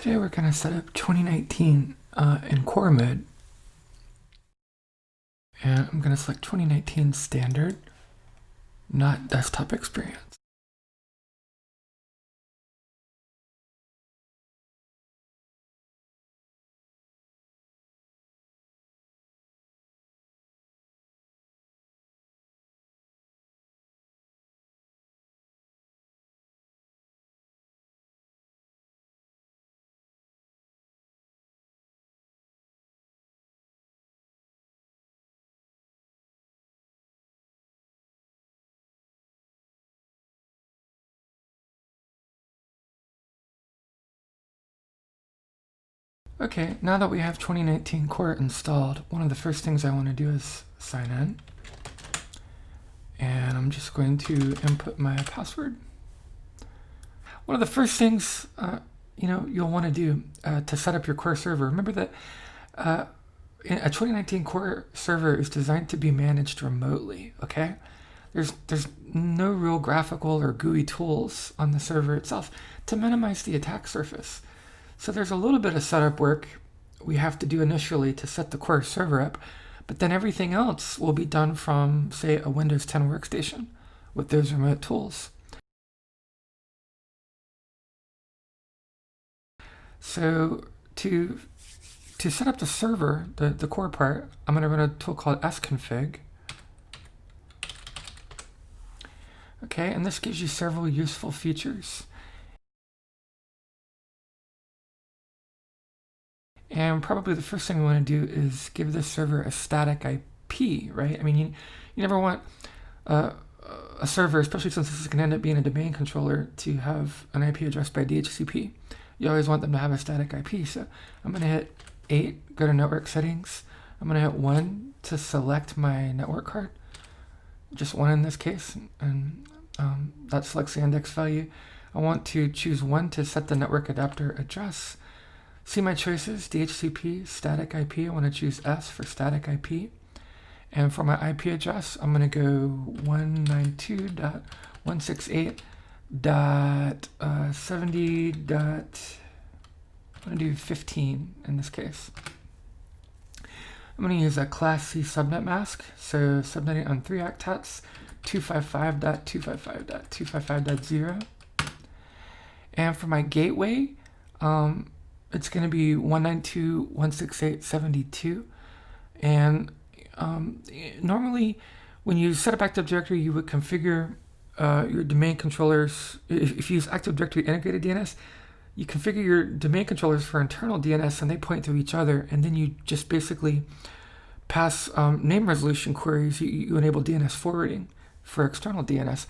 Today we're going to set up 2019 in core mode. And I'm going to select 2019 standard, not desktop experience. Okay, now that we have 2019 core installed, one of the first things I want to do is sign in. And I'm just going to input my password. One of the first things you'll want to do to set up your core server, remember that a 2019 core server is designed to be managed remotely, okay? There's no real graphical or GUI tools on the server itself to minimize the attack surface. So there's a little bit of setup work we have to do initially to set the core server up, but then everything else will be done from, say, a Windows 10 workstation with those remote tools. So to set up the server, the core part, I'm going to run a tool called sconfig. Okay, and this gives you several useful features. And probably the first thing we want to do is give this server a static IP, right? I mean, you never want a server, especially since this is going to end up being a domain controller, to have an IP address by DHCP. You always want them to have a static IP. So I'm going to hit 8, go to network settings. I'm going to hit 1 to select my network card, just 1 in this case, and that selects the index value. I want to choose 1 to set the network adapter address. See my choices, DHCP, static IP. I want to choose S for static IP. And for my IP address, I'm going to go 192.168.70. I'm going to do 15 in this case. I'm going to use a class C subnet mask. So subnetting on 3 octets, 255.255.255.0. And for my gateway, it's going to be 192.168.72. And normally, when you set up Active Directory, you would configure your domain controllers. If you use Active Directory integrated DNS, you configure your domain controllers for internal DNS, and they point to each other. And then you just basically pass name resolution queries. You enable DNS forwarding for external DNS.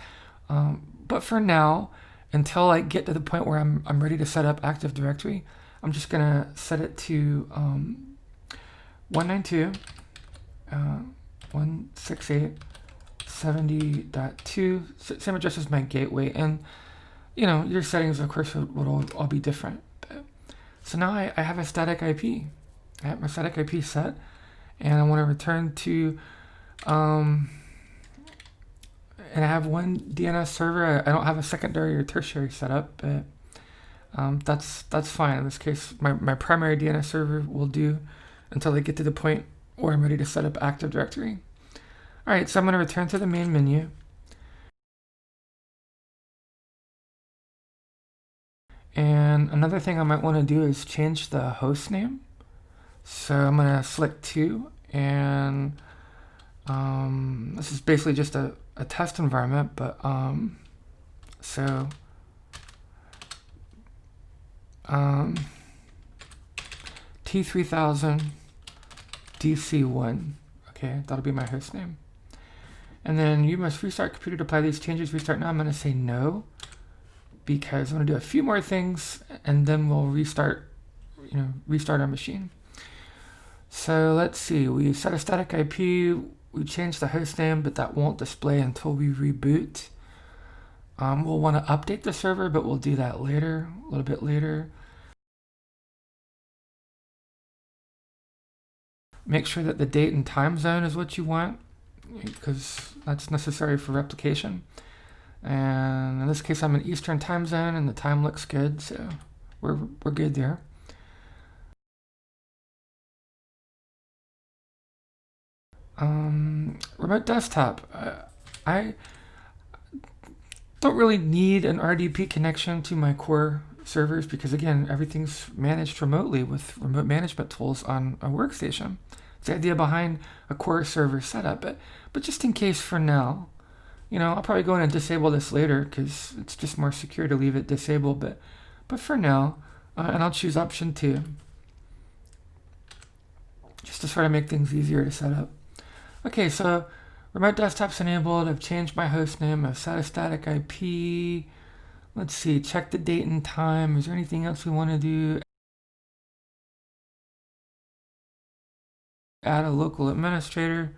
But for now, until I get to the point where I'm ready to set up Active Directory, I'm just going to set it to 192.168.70.2, same address as my gateway. And, your settings, of course, will all be different. So now I have a static IP. I have my static IP set, and I want to return to, and I have one DNS server. I don't have a secondary or tertiary setup, but that's fine. In this case, my primary DNS server will do until I get to the point where I'm ready to set up Active Directory. All right, so I'm going to return to the main menu. And another thing I might want to do is change the host name. So I'm going to select 2, and this is basically just a test environment, but so T3000 DC1. Okay, that'll be my host name. And then you must restart computer to apply these changes. Restart now. I'm going to say no, because I'm going to do a few more things, and then we'll restart our machine. So let's see. We set a static IP. We changed the host name, but that won't display until we reboot. We'll want to update the server, but we'll do that later, a little bit later. Make sure that the date and time zone is what you want, because that's necessary for replication. And in this case, I'm in Eastern time zone, and the time looks good, so we're good there. Remote desktop. I don't really need an RDP connection to my core servers because, again, everything's managed remotely with remote management tools on a workstation. It's the idea behind a core server setup. But just in case for now, I'll probably go in and disable this later because it's just more secure to leave it disabled. But for now, and I'll choose option 2, just to sort of make things easier to set up. Okay, so remote desktop's enabled. I've changed my host name. I've set a static IP. Let's see, check the date and time. Is there anything else we want to do? Add a local administrator,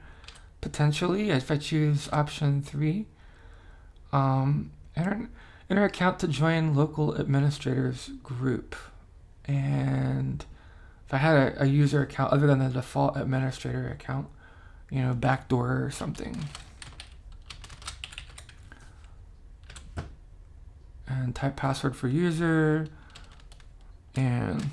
potentially, if I choose option 3. Enter account to join local administrators group. And if I had a user account other than the default administrator account, BackDoor or something. And type password for user. And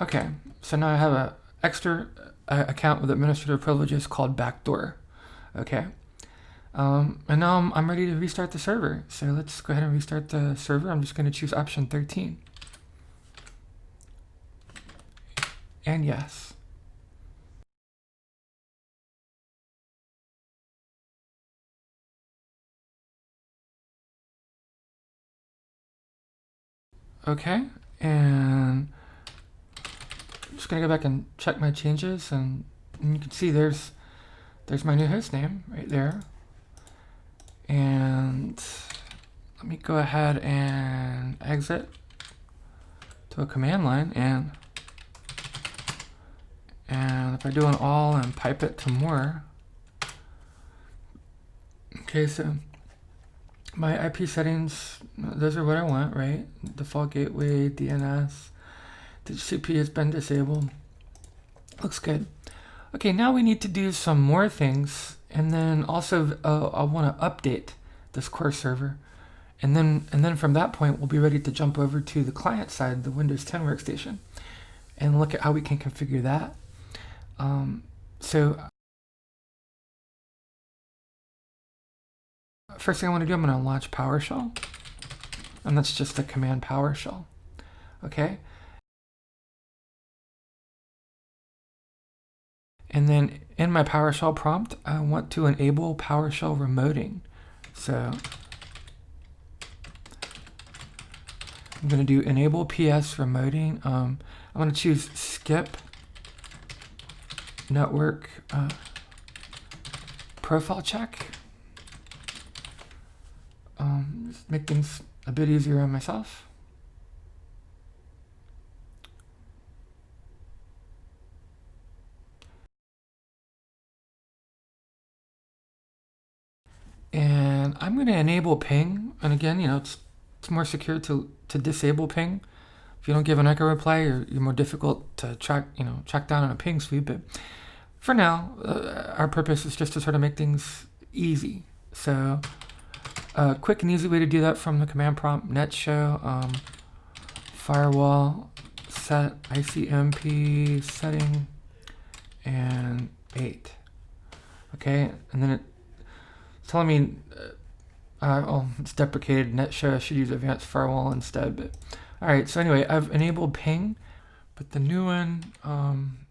okay, so now I have an extra account with administrative privileges called BackDoor. Okay. And now I'm ready to restart the server. So let's go ahead and restart the server. I'm just going to choose option 13. And yes. Okay, and I'm just going to go back and check my changes, and you can see there's my new host name right there. And let me go ahead and exit to a command line, and if I do an all and pipe it to more, okay, so my IP settings, those are what I want, right? Default gateway, DNS, DHCP has been disabled. Looks good. Okay, now we need to do some more things, and then also I want to update this core server, and then from that point we'll be ready to jump over to the client side, the Windows 10 workstation, and look at how we can configure that. So first thing I want to do, I'm going to launch PowerShell, and that's just the command PowerShell. Okay. And then in my PowerShell prompt, I want to enable PowerShell remoting. So I'm going to do Enable-PSRemoting. I'm going to choose SkipNetworkProfileCheck. Just make things a bit easier on myself. And I'm going to enable ping. And again, it's more secure to disable ping. If you don't give an echo reply, you're more difficult to track down on a ping sweep. But for now, our purpose is just to sort of make things easy. So a quick and easy way to do that from the command prompt, netsh firewall set ICMP setting and 8. Okay, and then it's telling me it's deprecated. netsh, I should use advanced firewall instead. But all right, so anyway, I've enabled ping, but the new one,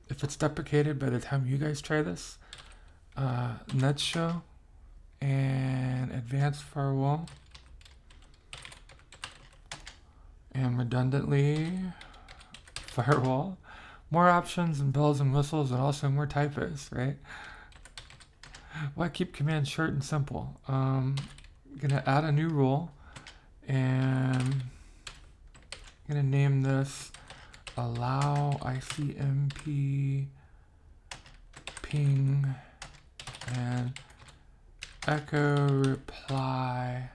if it's deprecated by the time you guys try this, netsh and advanced firewall, and redundantly firewall. More options and bells and whistles, and also more typos, right? Why keep commands short and simple? I'm gonna add a new rule, and I'm gonna name this allow ICMP ping and echo reply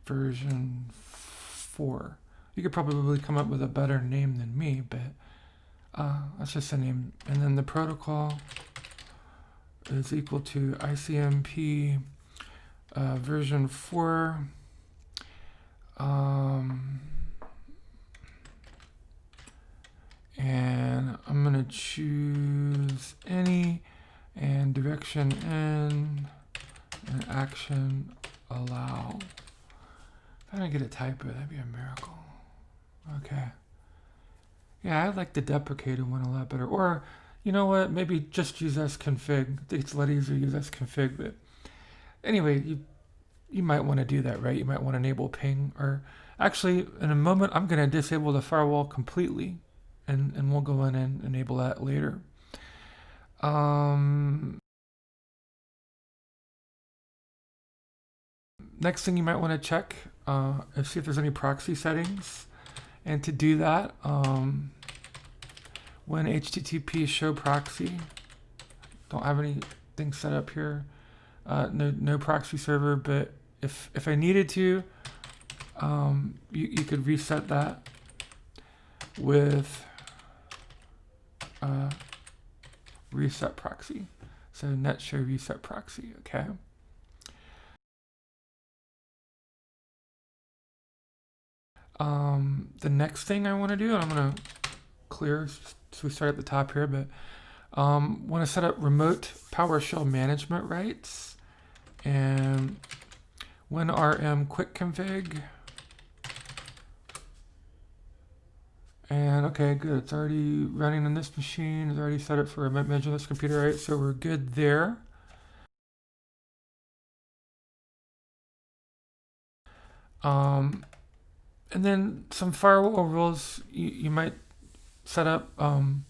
version 4. You could probably come up with a better name than me, but that's just a name. And then the protocol is equal to ICMP version 4. And I'm going to choose any and direction in and action allow. If I don't get a typo, that'd be a miracle. Okay. Yeah, I like the deprecated one a lot better. Or, you know what, maybe just use sconfig. I think it's a lot easier to use sconfig. But anyway, you might want to do that, right? You might want to enable ping. Or actually, in a moment, I'm going to disable the firewall completely. And we'll go in and enable that later. Next thing you might want to check is see if there's any proxy settings. And to do that, when HTTP show proxy, don't have anything set up here. No proxy server, but if I needed to, you could reset that with reset proxy. So netsh reset proxy, okay? The next thing I want to do, and I'm going to clear, so we start at the top here, but want to set up remote PowerShell management rights and WinRM quick config. And okay, good. It's already running on this machine. It's already set up for remote management on this computer, right? So we're good there. And then some firewall rules you might set up. Some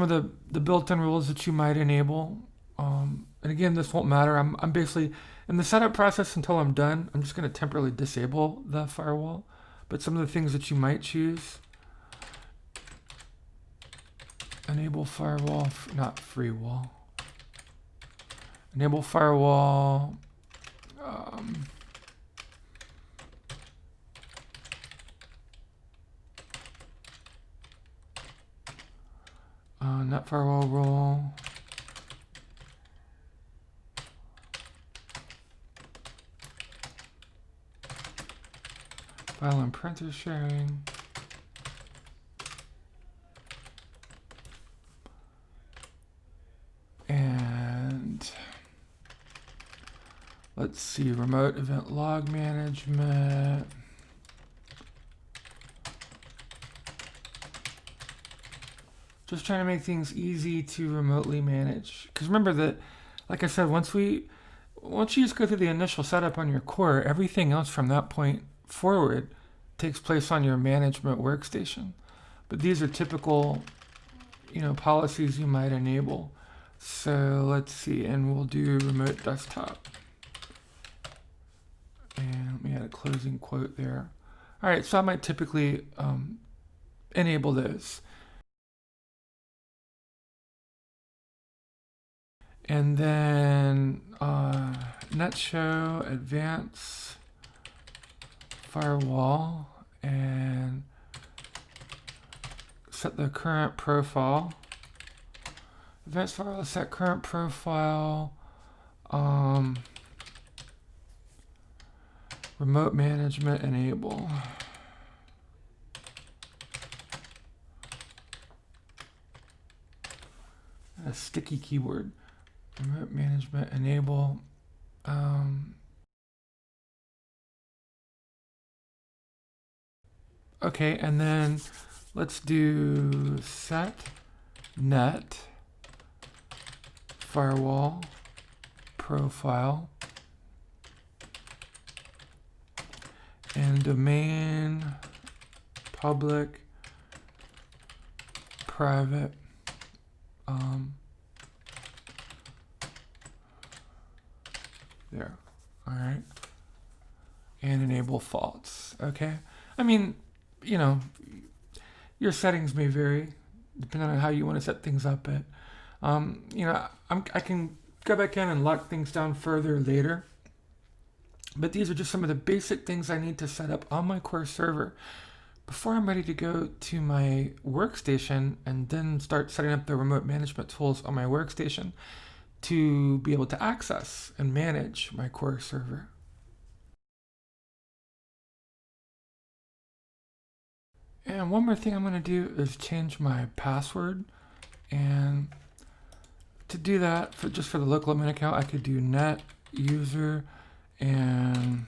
of the built-in rules that you might enable. And again, this won't matter. I'm basically in the setup process until I'm done. I'm just going to temporarily disable the firewall. But some of the things that you might choose: enable firewall, not free wall. Enable firewall. Net firewall role. File and printer sharing. And let's see, remote event log management. Just trying to make things easy to remotely manage. Because remember that, like I said, once you just go through the initial setup on your core, everything else from that point forward takes place on your management workstation. But these are typical, policies you might enable. So let's see, and we'll do remote desktop. And we had a closing quote there. All right, so I might typically enable those. And then net show advanced firewall and set the current profile. Advanced firewall, set current profile. Remote management enable. A sticky keyword. Remote management enable. Okay, and then let's do set net firewall profile and domain public private there. All right. And enable false. Okay. I mean, your settings may vary depending on how you want to set things up. But, I can go back in and lock things down further later. But these are just some of the basic things I need to set up on my core server before I'm ready to go to my workstation and then start setting up the remote management tools on my workstation to be able to access and manage my core server. And one more thing I'm going to do is change my password. And to do that, just for the local admin account, I could do net user, and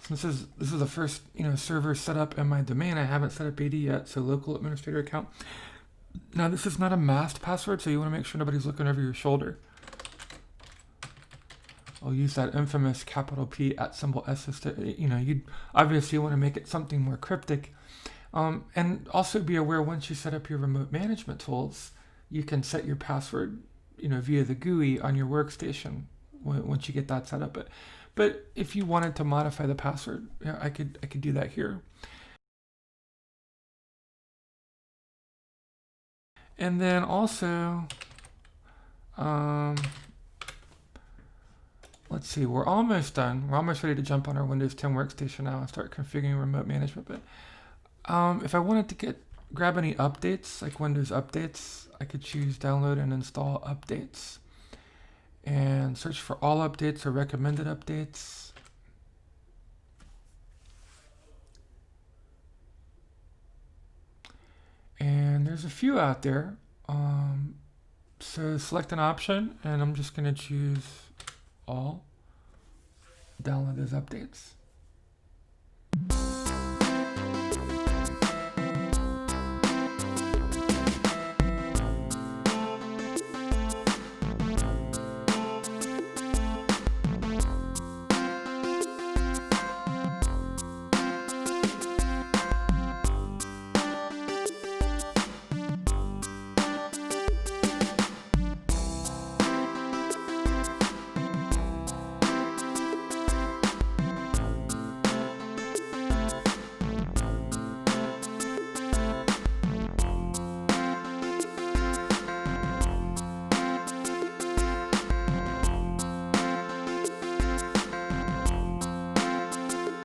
since this is the first server set up in my domain, I haven't set up AD yet, so local administrator account. Now this is not a masked password, so you want to make sure nobody's looking over your shoulder. I'll use that infamous capital P @S. You'd obviously want to make it something more cryptic. And also be aware, once you set up your remote management tools, you can set your password, via the GUI on your workstation once you get that set up. But if you wanted to modify the password, I could do that here. And then also, let's see, we're almost done. We're almost ready to jump on our Windows 10 workstation now and start configuring remote management. But if I wanted to grab any updates, like Windows updates, I could choose download and install updates and search for all updates or recommended updates. And there's a few out there. So select an option, and I'm just going to choose all. Download those updates.